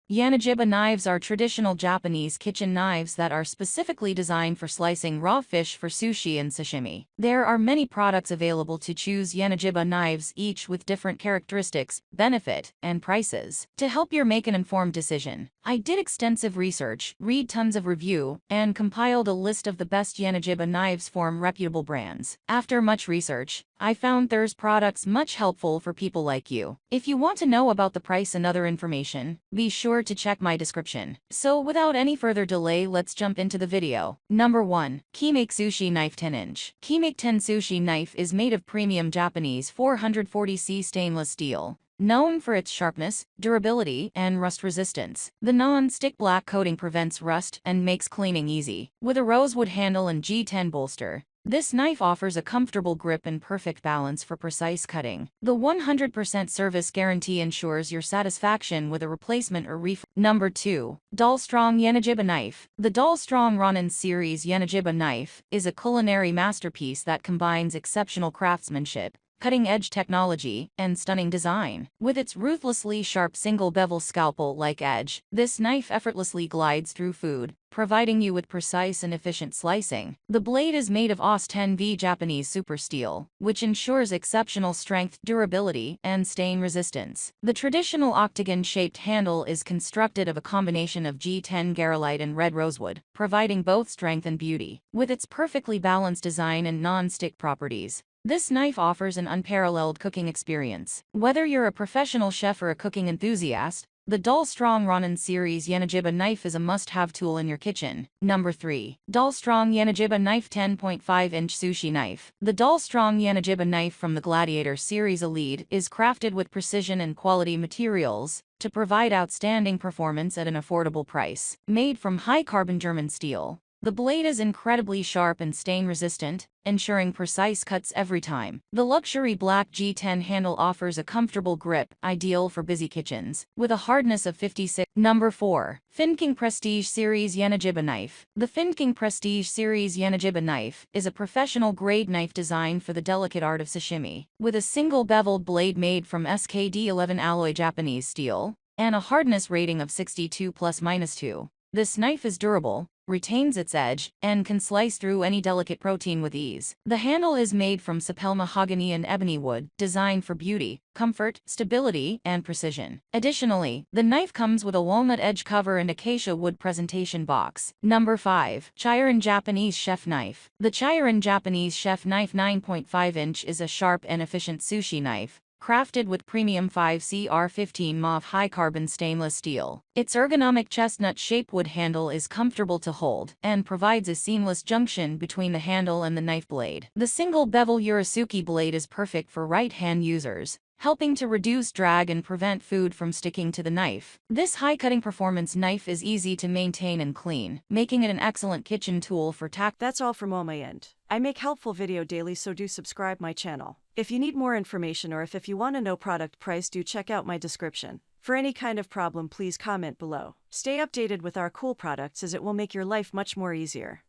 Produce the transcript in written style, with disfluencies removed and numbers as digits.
Yanagiba knives are traditional Japanese kitchen knives that are specifically designed for slicing raw fish for sushi and sashimi. There are many products available to choose Yanagiba knives, each with different characteristics, benefit, and prices. To help you make an informed decision, I did extensive research, read tons of review, and compiled a list of the best Yanagiba knives from reputable brands. After much research, I found there's products much helpful for people like you. If you want to know about the price and other information, be sure to check my description. So without any further delay, let's jump into the video. Number 1. Kimake Sushi Knife 10-inch. Kimake 10 Sushi Knife is made of premium Japanese 440C stainless steel, known for its sharpness, durability, and rust resistance. The non-stick black coating prevents rust and makes cleaning easy. With a rosewood handle and G10 bolster, this knife offers a comfortable grip and perfect balance for precise cutting. The 100% service guarantee ensures your satisfaction with a replacement or refund. Number 2. Dull Strong Yanagiba Knife. The Dull Strong Ronin series Yanagiba knife is a culinary masterpiece that combines exceptional craftsmanship, cutting-edge technology, and stunning design. With its ruthlessly sharp single-bevel scalpel-like edge, this knife effortlessly glides through food, providing you with precise and efficient slicing. The blade is made of AUS 10V Japanese super steel, which ensures exceptional strength, durability, and stain resistance. The traditional octagon-shaped handle is constructed of a combination of G10 garolite and red rosewood, providing both strength and beauty. With its perfectly balanced design and non-stick properties, this knife offers an unparalleled cooking experience. Whether you're a professional chef or a cooking enthusiast, the Dull Strong Ronin series Yanagiba knife is a must-have tool in your kitchen. Number 3. Dull Strong Yanagiba Knife 10.5-inch Sushi Knife. The Dull Strong Yanagiba knife from the Gladiator series Elite is crafted with precision and quality materials to provide outstanding performance at an affordable price. Made from high-carbon German steel, the blade is incredibly sharp and stain-resistant, ensuring precise cuts every time. The luxury black G10 handle offers a comfortable grip, ideal for busy kitchens, with a hardness of 56. Number 4. Finking Prestige Series Yanagiba Knife. The Finking Prestige Series Yanagiba knife is a professional-grade knife designed for the delicate art of sashimi. With a single beveled blade made from SKD11 alloy Japanese steel, and a hardness rating of 62 ±2. This knife is durable, retains its edge, and can slice through any delicate protein with ease. The handle is made from sapele mahogany and ebony wood, designed for beauty, comfort, stability, and precision. Additionally, the knife comes with a walnut edge cover and acacia wood presentation box. Number 5. Chiron Japanese Chef Knife. The Chiron Japanese Chef Knife 9.5-inch is a sharp and efficient sushi knife, crafted with premium 5CR15 mauve high-carbon stainless steel. Its ergonomic chestnut-shaped wood handle is comfortable to hold and provides a seamless junction between the handle and the knife blade. The single-bevel Urasuki blade is perfect for right-hand users, helping to reduce drag and prevent food from sticking to the knife. This high-cutting performance knife is easy to maintain and clean, making it an excellent kitchen tool for That's all from my end. I make helpful video daily, so do subscribe my channel. If you need more information or if you want to know product price, do check out my description. For any kind of problem, please comment below. Stay updated with our cool products, as it will make your life much more easier.